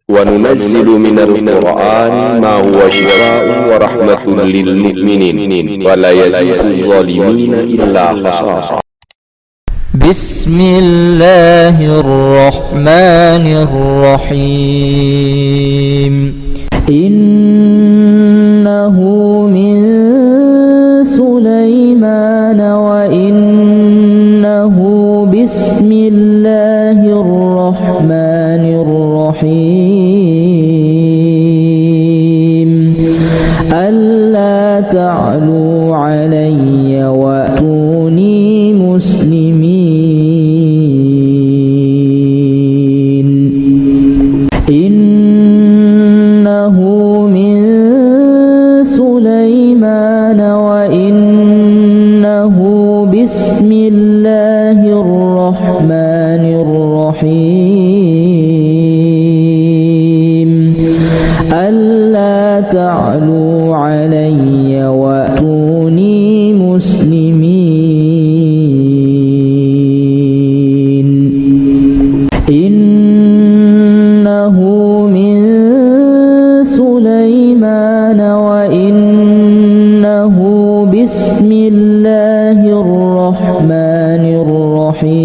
وننزل من القرآن ما هو شفاء ورحمة للمؤمنين ولا يزيد الظالمين إلا خسارا. بسم الله الرحمن الرحيم. إنه من سليمان وإنه بسم الله الرحمن الرحيم. ألا تعلوا علي وأتوني مسلمين. إنه من سليمان وإنه بسم الله الرحمن الرحيم. ألا تعلوا علي وأتوني مسلمين. إنه من سليمان وإنه بسم الله الرحمن الرحيم.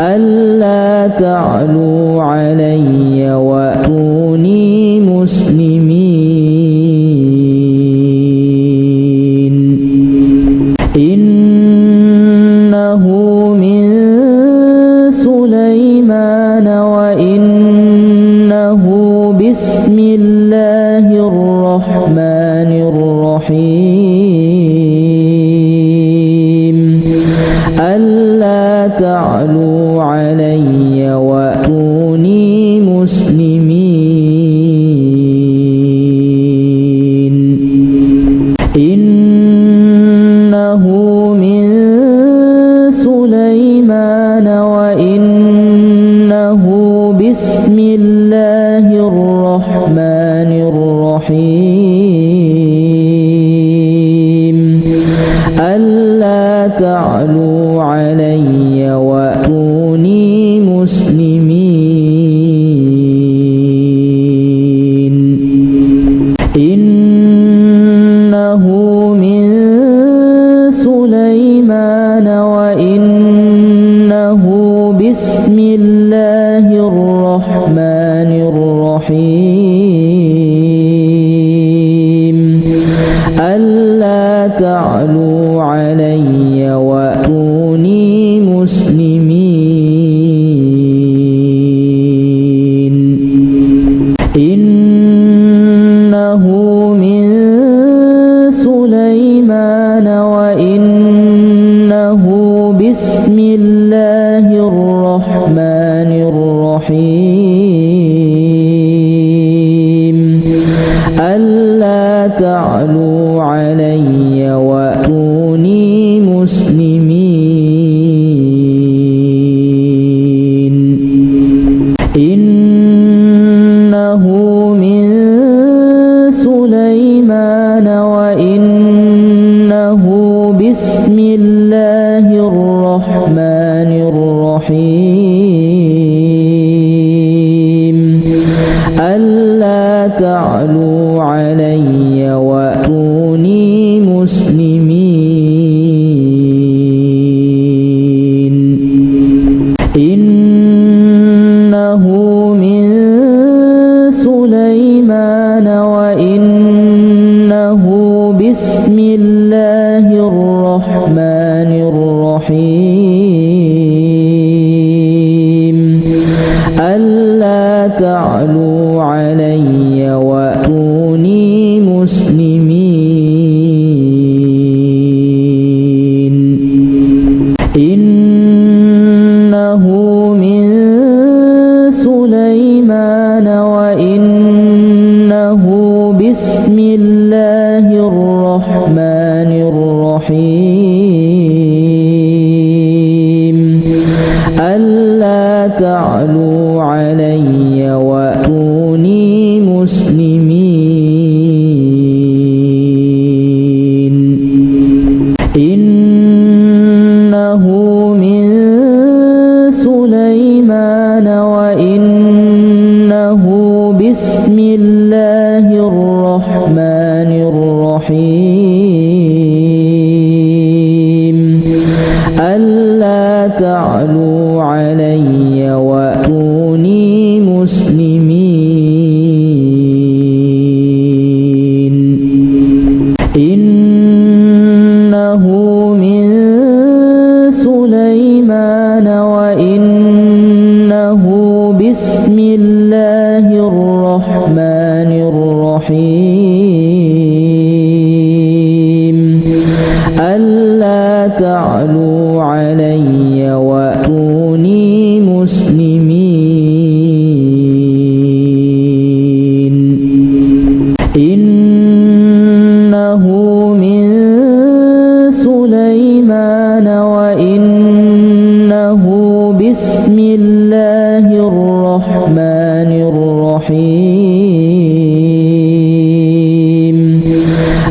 ألا تعلوا علي وأتوني مسلمين. إنه من سليمان وإنه بسم الله الرحمن الرحيم. ألا تعلوا علي وأتوني مسلمين. إنه من سليمان وإنه بسم الله الرحمن الرحيم. ألا تعلوا علي وأتوني مسلمين. إنه من سليمان وإنه بسم الله الرحمن الرحيم. ألا تعلوا علي وأتوني مسلمين. إنه من سليمان وإنه بسم الله الرحمن الرحيم. ألا تعلوا علي وأتوني مسلمين. إنه من سليمان وإنه بسم الله الرحمن الرحيم. ألا تعلوا علي وأتوني مسلمين. إنه من سليمان وإنه بسم الله الرحمن الرحيم. ألا تعلوا علي وأتوني مسلمين. إنه من سليمان وإنه بسم الله الرحمن الرحيم. ألا تعلوا علي وأتوني مسلمين. إنه من سليمان سليمان وإنه بسم الله الرحمن الرحيم ألا تعلوا علي وأتوني مسلمين إنه من سليمان وإنه بسم الله الرحمن الرحيم ألا تعلوا علي وأتوني مسلمين إنه من سليمان وإنه بسم الله الرحمن الرحيم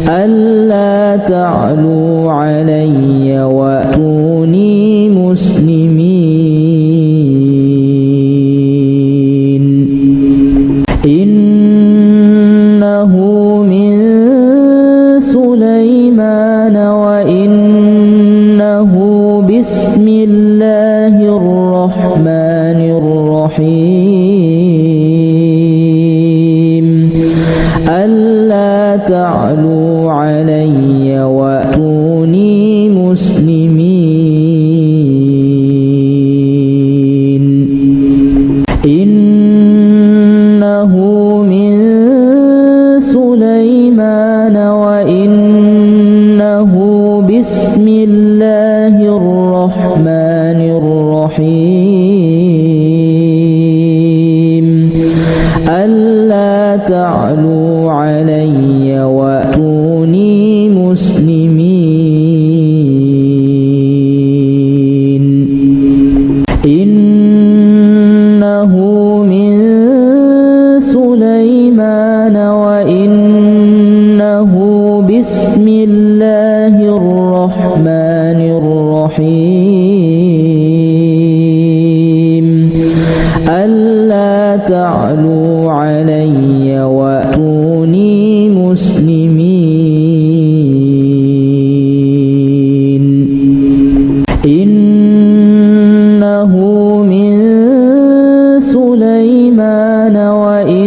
ألا تعلوا علي وأتوني مسلمين إنه من سليمان وإنه بسم الله الرحمن الرحيم ألا تعلوا علي وأتوني مسلمين إنه من سليمان وإنه بسم الله الرحمن الرحيم ألا تعلوا علي وأتوني مسلمين إنه من سليمان وإنه بسم الله الرحمن الرحيم ألا تعلوا علي وأتوني مسلمين إنه من سليمان وإنه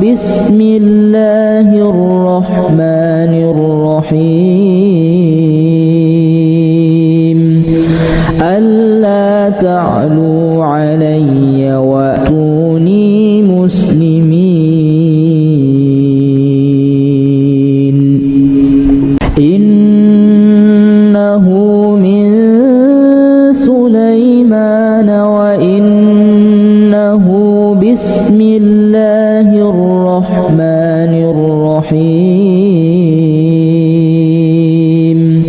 بسم الله الرحمن الرحيم ألا تعلوا علي وأتوني مسلمين إنه من سليمان وإنه بسم الله الرحمن الرحيم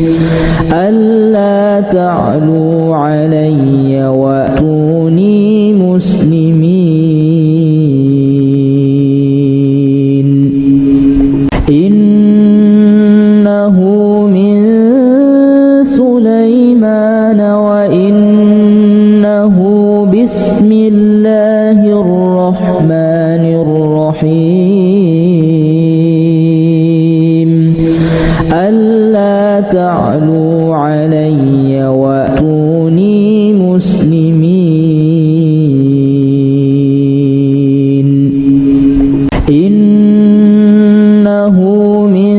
ألا تعلوا علي وأتوني مسلمين إنه من سليمان وإنه بسم الله الرحمن الرحيم ألا تعلوا علي وأتوني مسلمين إنه من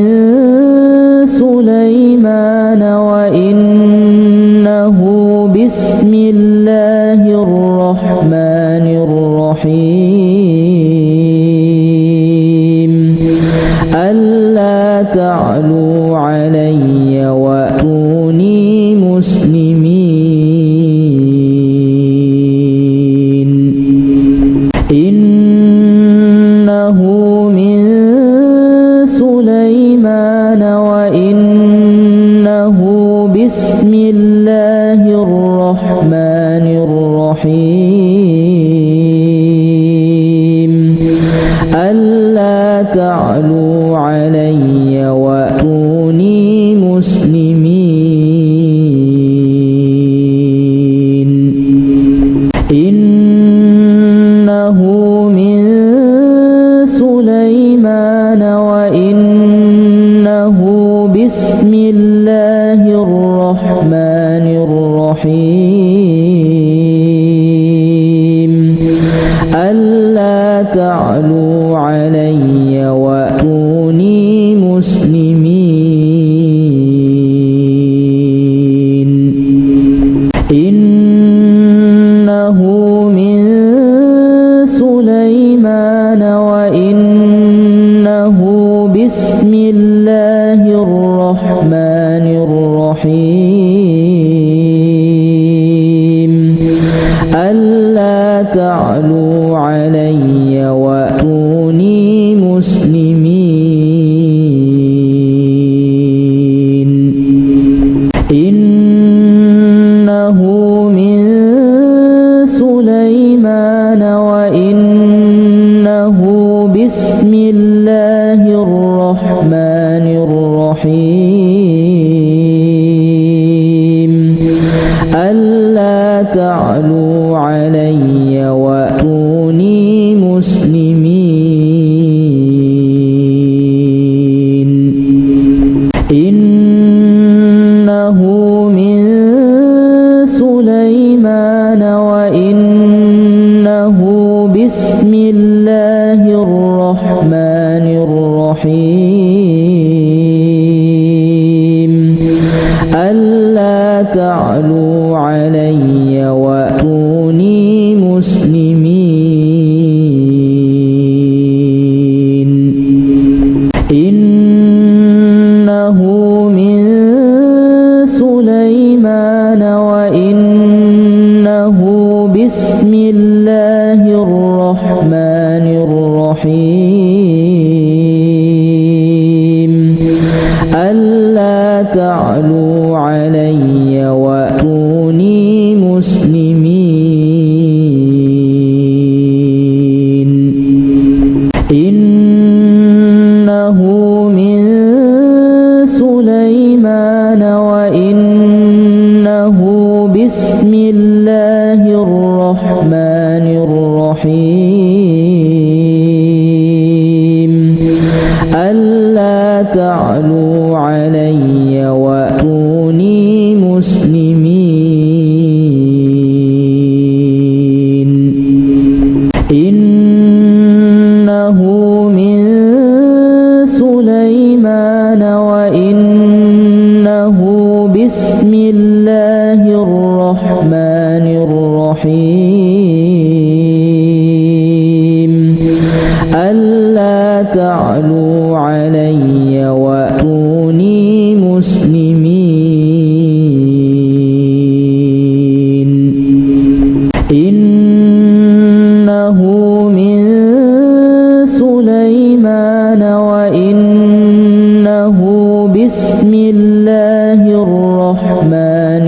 سليمان وإنه بسم الله الرحمن الرحيم ألا تعلوا علي وأتوني مسلمين إنه من سليمان وإنه بسم الله الرحمن الرحيم ألا تعلوا علي وأتوني مسلمين ألا تعلوا علي وأتوني مسلمين إنه من سليمان وإنه بسم الله الرحمن الرحيم ألا تعلوا علي وأتوني مسلمين إنه من سليمان وإنه بسم الله الرحمن الرحيم ألا تعلوا علي وأتوني مسلمين إنه من سليمان وإنه بسم الله الرحمن الرحيم ألا تعلوا علي وأتوني مسلمين إنه من سليمان وإنه بسم الله الرحمن الرحيم ألا تعلوا علي وأتوني مسلمين إنه من سليمان وإنه بسم الله الرحمن الرحيم ألا تعلوا علي وأتوني مسلمين إنه من سليمان وإنه بسم الله الرحمن الرحيم ألا تعلوا علي وأتوني مسلمين إنه من سليمان وإنه بسم الله الرحمن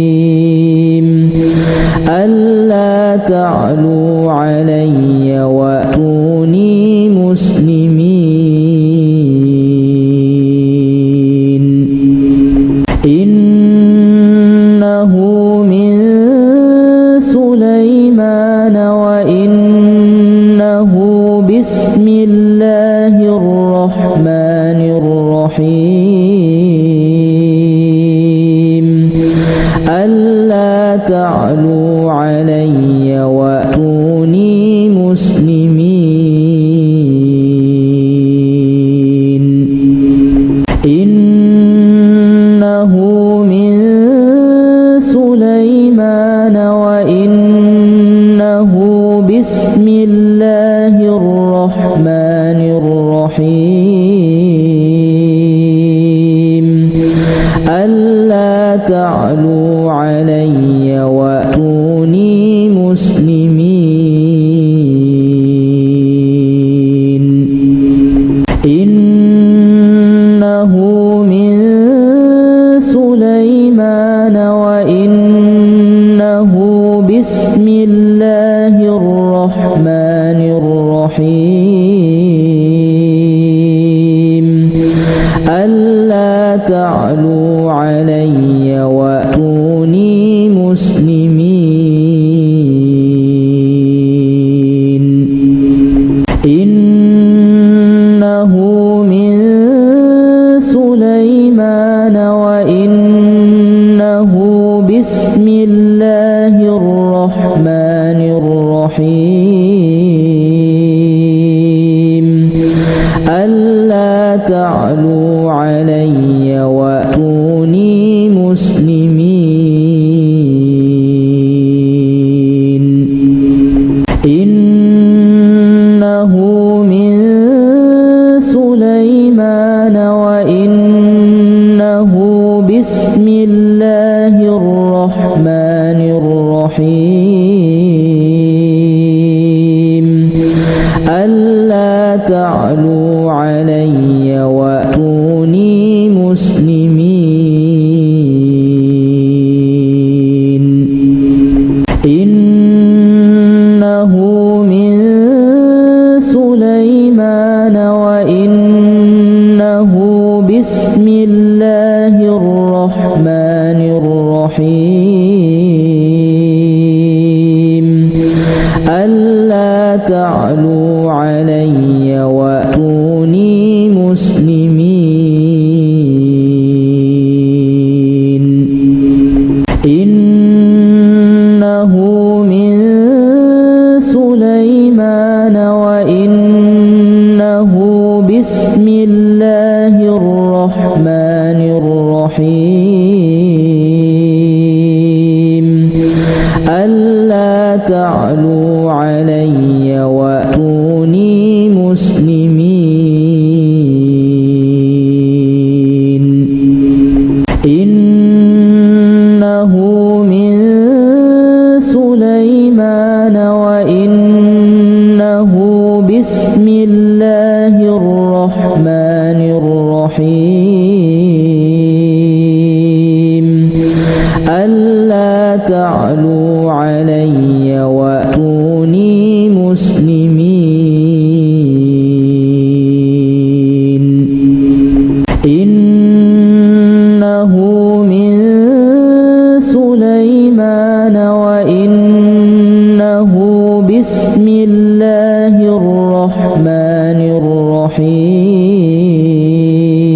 الرحيم ألا تعلوا علي وأتوني مسلمين إنه من سليمان وإنه بسم الله الرحمن الرحيم ألا تعلوا علي وأتوني مسلمين إنه من سليمان وإنه بسم الله الرحمن الرحيم ألا تعلوا علي وأتوني مسلمين إنه من سليمان وإنه بسم الله الرحمن الرحيم ألا تعلوا علي وأتوني مسلمين إنه من سليمان وإنه بسم الله الرحمن الرحيم ألا تعلوا علي وأتوني مسلمين إنه من سليمان وإنه بسم الله الرحمن الرحيم ألا تعلوا علي وأتوني مسلمين إنه من سليمان وإنه بسم الله الرحمن الرحيم ألا تعلوا علي وأتوني مسلمين إنه من سليمان وإنه بسم الله الرحمن الرحيم ألا تعلوا علي وأتوني مسلمين إنه من سليمان وإنه بسم الله الرحمن الرحيم ألا تعلوا علي وأتوني مسلمين إنه من سليمان وإنه بسم الله الرحمن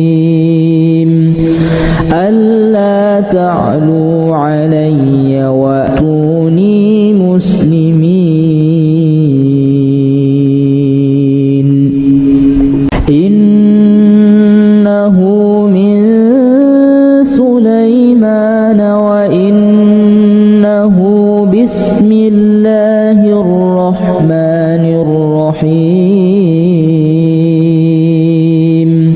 الرحيم ألا تعلوا علي وأتوني مسلمين إنه من سليمان وإنه بسم الله الرحمن الرحيم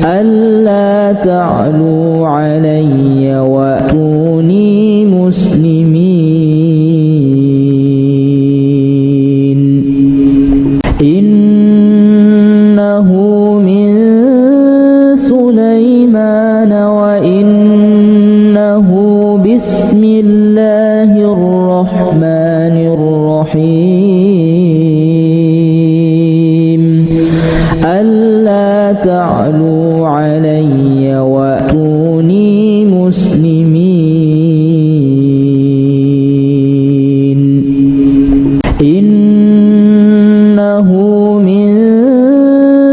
ألا تعلوا علي وأتوني مسلمين إنه من سليمان وإنه بسم الله الرحمن الرحيم ألا تعلوا علي وأتوني مسلمين إنه من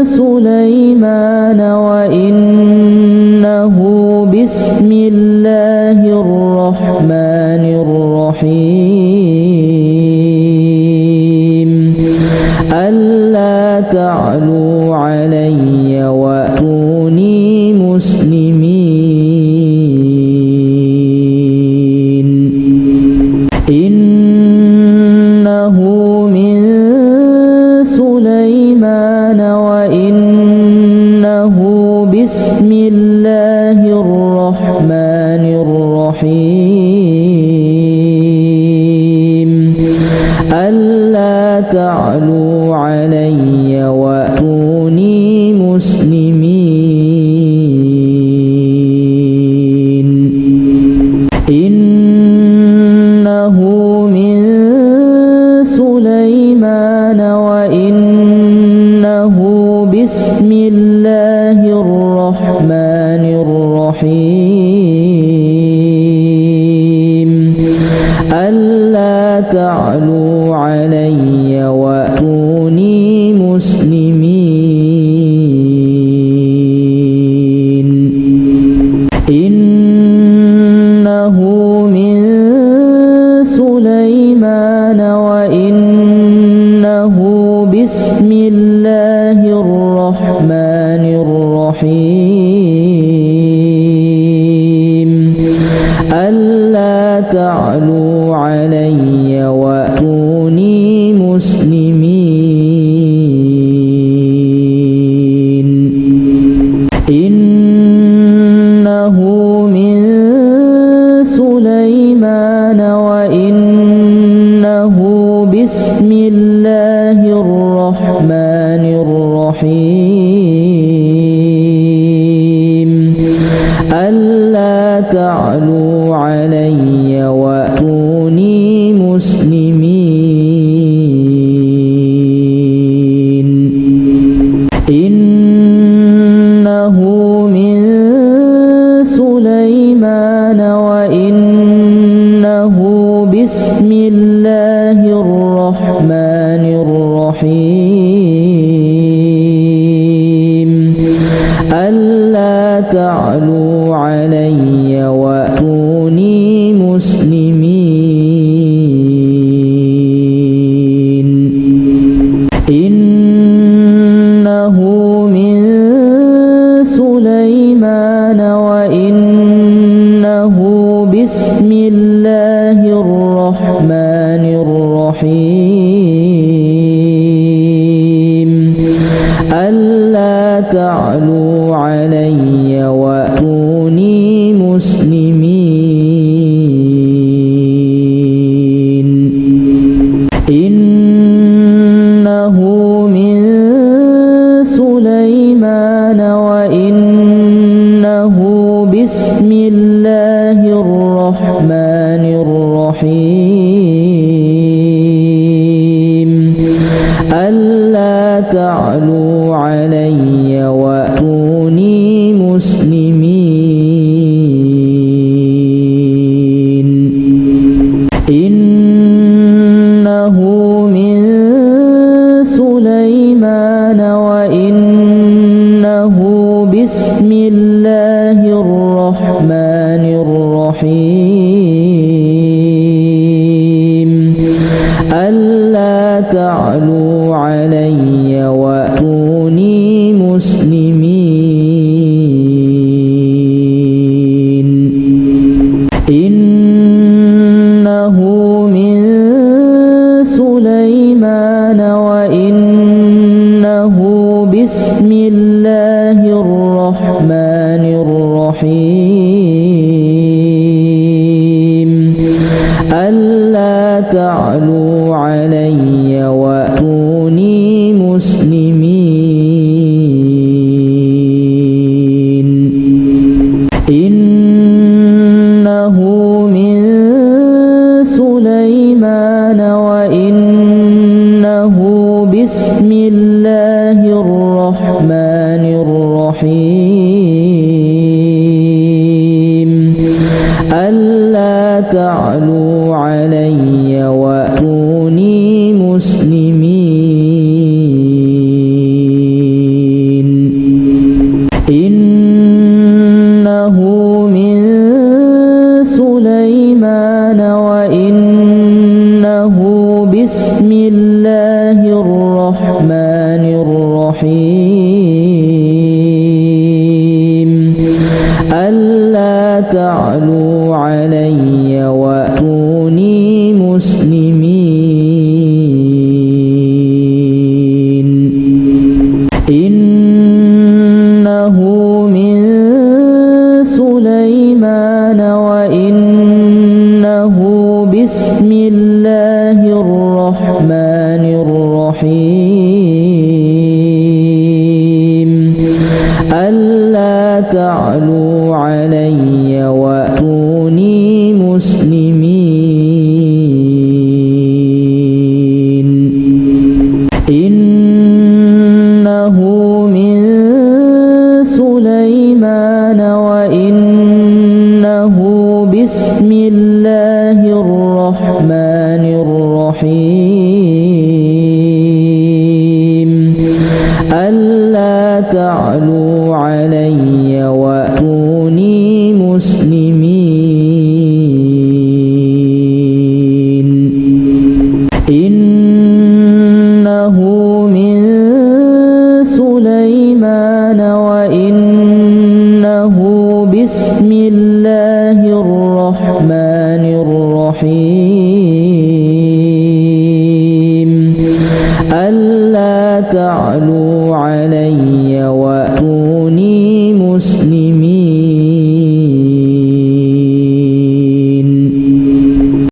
سليمان وإنه بسم الله الرحمن الرحيم ألا تعلوا علي وأتوني مسلمين إنه من سليمان وإنه بسم الله الرحمن الرحيم ألا تعلوا علي وأتوني مسلمين إنه من سليمان وإنه بسم الله الرحمن الرحيم ألا تعلوا علي وأتوني مسلمين إنه من ألا تعلوا علي وأتوني مسلمين إنه من سليمان وإنه بسم الله الرحمن الرحيم ألا تعلوا علي وأتوني مسلمين إنه من سليمان وإنه بسم الله الرحمن الرحيم ألا تعلوا علي وأتوني مسلمين إنه من سليمان وإنه بسم الله الرحمن الرحيم ألا تعلوا علي وأتوني مسلمين إنه من سليمان وإنه بسم الله الرحمن الرحيم ألا تعلوا علي وأتوني مسلمين إنه من سليمان وإنه بسم الله الرحمن الرحيم ألا تعلوا علي وأتوني مسلمين إنه من سليمان وإنه بسم الله الرحمن الرحيم ألا تعلوا علي وأتوني مسلمين إنه من سليمان وإنه بسم الله الرحمن الرحيم ألا تعلوا علي وأتوني مسلمين إنه من سليمان وإنه بسم الله الرحمن الرحيم ألا تعلوا علي وأتوني مسلمين إنه من سليمان وإنه بسم الله الرحمن الرحيم ألا تعلوا علي وأتوني مسلمين إنه من سليمان وإنه بسم الله الرحمن الرحيم ألا تعلوا علي وأتوني مسلمين إنه من سليمان وإنه بسم الله الرحمن الرحيم